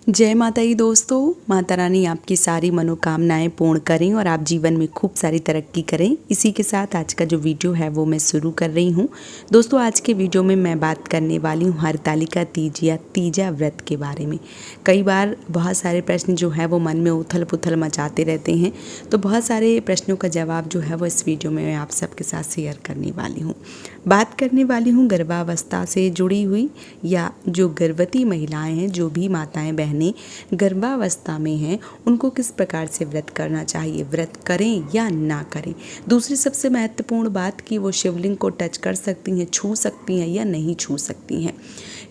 जय माता दी दोस्तों। माता रानी आपकी सारी मनोकामनाएं पूर्ण करें और आप जीवन में खूब सारी तरक्की करें। इसी के साथ आज का जो वीडियो है वो मैं शुरू कर रही हूँ। दोस्तों आज के वीडियो में मैं बात करने वाली हूँ हरतालिका तीज या तीजा व्रत के बारे में। कई बार बहुत सारे प्रश्न जो है वो मन में उथल पुथल मचाते रहते हैं, तो बहुत सारे प्रश्नों का जवाब जो है वो इस वीडियो में मैं आप सबके साथ शेयर करने वाली हूँ। बात करने वाली हूँ गर्भावस्था से जुड़ी हुई, या जो गर्भवती महिलाएं हैं, जो भी माताएं बहनें गर्भावस्था में हैं, उनको किस प्रकार से व्रत करना चाहिए, व्रत करें या ना करें। दूसरी सबसे महत्वपूर्ण बात कि वो शिवलिंग को टच कर सकती हैं, छू सकती हैं या नहीं छू सकती हैं।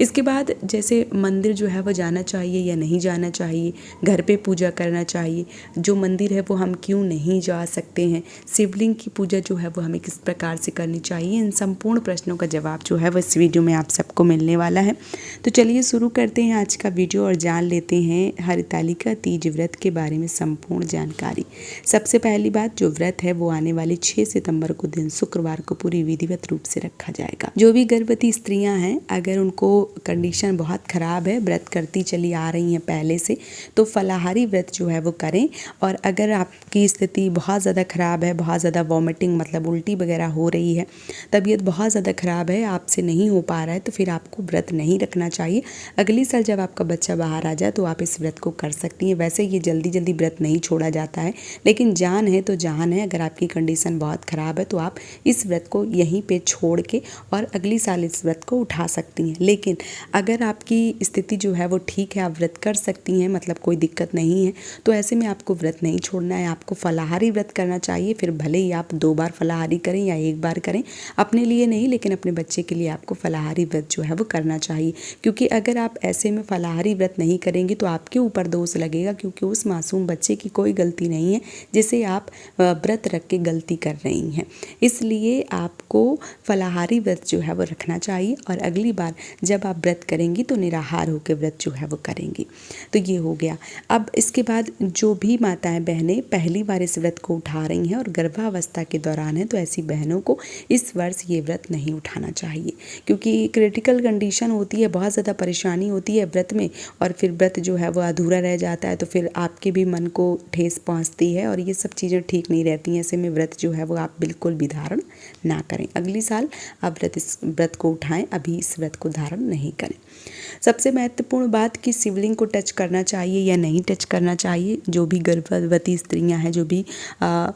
इसके बाद जैसे मंदिर जो है वो जाना चाहिए या नहीं जाना चाहिए, घर पे पूजा करना चाहिए, जो मंदिर है वो हम क्यों नहीं जा सकते हैं, शिवलिंग की पूजा जो है वो हमें किस प्रकार से करनी चाहिए, इन संपूर्ण प्रश्नों का जवाब जो है वो इस वीडियो में आप सबको मिलने वाला है। तो चलिए शुरू करते हैं आज का वीडियो और जान लेते हैं हरतालिका तीज व्रत के बारे में संपूर्ण जानकारी। सबसे पहली बात, जो व्रत है वो आने वाली 6 सितंबर को दिन शुक्रवार को पूरी विधिवत रूप से रखा जाएगा। जो भी गर्भवती स्त्रियां हैं, अगर उनको कंडीशन बहुत ख़राब है, व्रत करती चली आ रही हैं पहले से, तो फलाहारी व्रत जो है वो करें। और अगर आपकी स्थिति बहुत ज़्यादा ख़राब है, बहुत ज़्यादा वॉमिटिंग मतलब उल्टी वगैरह हो रही है, तबीयत बहुत ज़्यादा ख़राब है, आपसे नहीं हो पा रहा है, तो फिर आपको व्रत नहीं रखना चाहिए। अगली साल जब आपका बच्चा बाहर आ जाए तो आप इस व्रत को कर सकती हैं। वैसे ये जल्दी जल्दी व्रत नहीं छोड़ा जाता है, लेकिन जान है तो जान है। अगर आपकी कंडीशन बहुत ख़राब है तो आप इस व्रत को यहीं पे छोड़ के और अगली साल इस व्रत को उठा सकती हैं। लेकिन अगर आपकी स्थिति जो है वो ठीक है, आप व्रत कर सकती हैं, मतलब कोई दिक्कत नहीं है, तो ऐसे में आपको व्रत नहीं छोड़ना है, आपको फलाहारी व्रत करना चाहिए। फिर भले ही आप 2 बार फलाहारी करें या 1 बार करें, अपने लिए नहीं लेकिन अपने बच्चे के लिए आपको फलाहारी व्रत जो है वो करना चाहिए। क्योंकि अगर आप ऐसे में फलाहारी व्रत नहीं करेंगे तो आपके ऊपर दोष लगेगा, क्योंकि उस मासूम बच्चे की कोई गलती नहीं है जिसे आप व्रत रख के गलती कर रही हैं। इसलिए आपको फलाहारी व्रत जो है वो रखना चाहिए और अगली बार जब आप व्रत करेंगी तो निराहार होकर व्रत जो है वो करेंगी। तो ये हो गया। अब इसके बाद जो भी माताएं बहनें पहली बार इस व्रत को उठा रही हैं और गर्भावस्था के दौरान है, तो ऐसी बहनों को इस वर्ष ये व्रत नहीं उठाना चाहिए, क्योंकि क्रिटिकल कंडीशन होती है, बहुत ज़्यादा परेशानी होती है व्रत में, और फिर व्रत जो है वो अधूरा रह जाता है, तो फिर आपके भी मन को ठेस पहुँचती है और ये सब चीज़ें ठीक नहीं रहती हैं। ऐसे में व्रत जो है वो आप बिल्कुल भी धारण ना करें। अगली साल आप इस व्रत को उठाएं, अभी इस व्रत को धारण नहीं करें। सबसे महत्वपूर्ण बात कि शिवलिंग को टच करना चाहिए या नहीं टच करना चाहिए। जो भी गर्भवती स्त्रियां हैं, जो भी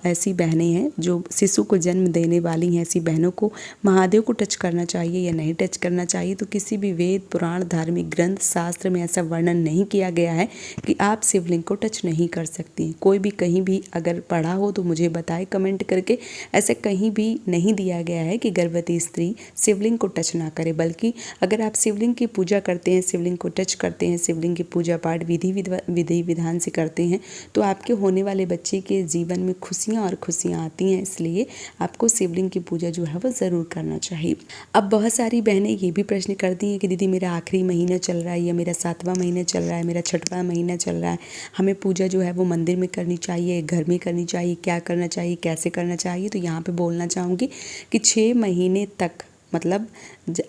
ऐसी बहनें हैं जो शिशु को जन्म देने वाली हैं, ऐसी बहनों को महादेव को टच करना चाहिए या नहीं टच करना चाहिए। तो किसी भी वेद पुराण धार्मिक ग्रंथ शास्त्र में ऐसा वर्णन नहीं किया गया है कि आप शिवलिंग को टच नहीं कर सकती। कोई भी कहीं भी अगर पढ़ा हो तो मुझे बताए कमेंट करके। ऐसे कहीं भी नहीं दिया गया है कि गर्भवती स्त्री शिवलिंग को टच ना करे, बल्कि अगर आप शिवलिंग की पूजा करते हैं, शिवलिंग को टच करते हैं, शिवलिंग की पूजा पाठ विधि विधान से करते हैं, तो आपके होने वाले बच्चे के जीवन में खुशियाँ और खुशियाँ आती हैं। इसलिए आपको शिवलिंग की पूजा जो है वो ज़रूर करना चाहिए। अब बहुत सारी बहनें ये भी प्रश्न करती हैं कि दीदी मेरा आखिरी महीना चल रहा है या मेरा 7वां महीना चल रहा है, मेरा 6वां महीना चल रहा है, हमें पूजा जो है वो मंदिर में करनी चाहिए, घर में करनी चाहिए, क्या करना चाहिए, कैसे करना चाहिए। तो यहाँ पर बोलना चाहूँगी कि 6 महीने तक, मतलब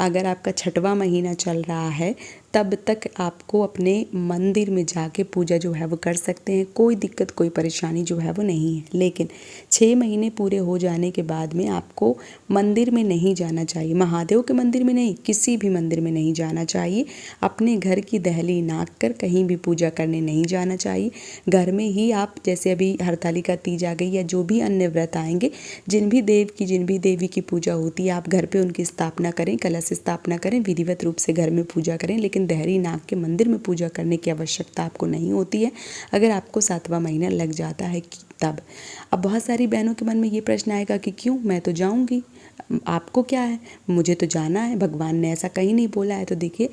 अगर आपका 6वां महीना चल रहा है तब तक आपको अपने मंदिर में जाके पूजा जो है वो कर सकते हैं। कोई दिक्कत कोई परेशानी जो है वो नहीं है। लेकिन 6 महीने पूरे हो जाने के बाद में आपको मंदिर में नहीं जाना चाहिए, महादेव के मंदिर में नहीं, किसी भी मंदिर में नहीं जाना चाहिए। अपने घर की दहली नाप कर कहीं भी पूजा करने नहीं जाना चाहिए। घर में ही आप, जैसे अभी हरतालिका तीज आ गई या जो भी अन्य व्रत आएंगे, जिन भी देवी की पूजा होती है, आप घर पर उनकी स्थापना करें, कलश स्थापना करें, विधिवत रूप से घर में पूजा करें। लेकिन देहरी नाग के मंदिर में पूजा करने की आवश्यकता आपको नहीं होती है अगर आपको 7वां महीना लग जाता है तब। अब बहुत सारी बहनों के मन में ये प्रश्न आएगा कि क्यों, मैं तो जाऊंगी, आपको क्या है, मुझे तो जाना है, भगवान ने ऐसा कहीं नहीं बोला है। तो देखिए,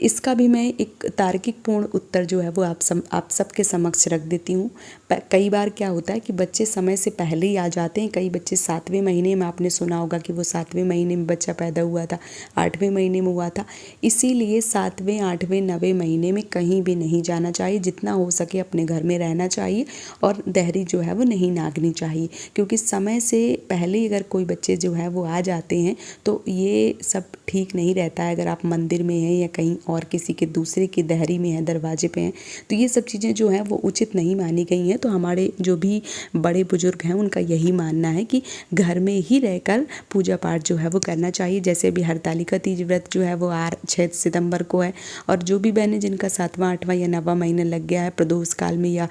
इसका भी मैं एक तार्किक पूर्ण उत्तर जो है वो आप सबके समक्ष रख देती हूँ। कई बार क्या होता है कि बच्चे समय से पहले ही आ जाते हैं। कई बच्चे 7वें महीने में, आपने सुना होगा कि वो 7वें महीने में बच्चा पैदा हुआ था, 8वें महीने में हुआ था। इसीलिए 7वें 8वें 9वें महीने में कहीं भी नहीं जाना चाहिए। जितना हो सके अपने घर में रहना चाहिए और देहरी जो है वो नहीं नागनी चाहिए, क्योंकि समय से पहले अगर कोई बच्चे जो है वो आ जाते हैं तो ये सब ठीक नहीं रहता है। अगर आप मंदिर में हैं या कहीं और किसी के दूसरे की दहरी में है, दरवाजे पे हैं, तो ये सब चीज़ें जो हैं वो उचित नहीं मानी गई हैं। तो हमारे जो भी बड़े बुजुर्ग हैं उनका यही मानना है कि घर में ही रहकर पूजा पाठ जो है वो करना चाहिए। जैसे अभी हरतालिका तीज व्रत जो है वो 6 सितंबर को है, और जो भी बहनें जिनका 7वां 8वां या 9वां महीना लग गया है प्रदोष काल में या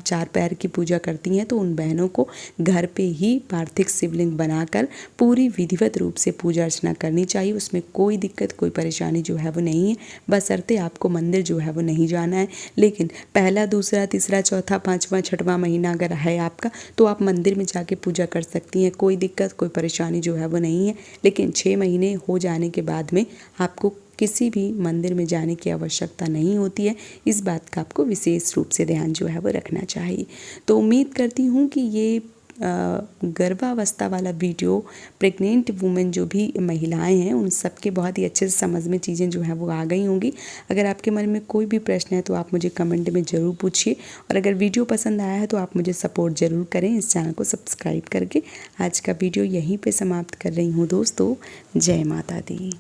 4 पैर की पूजा करती हैं, तो उन बहनों को घर पे ही पार्थिव शिवलिंग बनाकर पूरी विधिवत रूप से पूजा अर्चना करनी चाहिए। उसमें कोई दिक्कत कोई परेशानी जो है वो नहीं है, बशर्ते आपको मंदिर जो है वो नहीं जाना है। लेकिन पहला दूसरा तीसरा चौथा 5वां 6वां महीना अगर है आपका, तो आप मंदिर में जाके पूजा कर सकती हैं, कोई दिक्कत कोई परेशानी जो है वो नहीं है। लेकिन 6 महीने हो जाने के बाद में आपको किसी भी मंदिर में जाने की आवश्यकता नहीं होती है। इस बात का आपको विशेष रूप से ध्यान जो है वो रखना चाहिए। तो उम्मीद करती हूँ कि ये गर्भावस्था वाला वीडियो प्रेग्नेंट वुमेन जो भी महिलाएं हैं उन सब के बहुत ही अच्छे से समझ में चीज़ें जो हैं वो आ गई होंगी। अगर आपके मन में कोई भी प्रश्न है तो आप मुझे कमेंट में ज़रूर पूछिए, और अगर वीडियो पसंद आया है तो आप मुझे सपोर्ट ज़रूर करें इस चैनल को सब्सक्राइब करके। आज का वीडियो यहीं पे समाप्त कर रही हूँ दोस्तों। जय माता दी।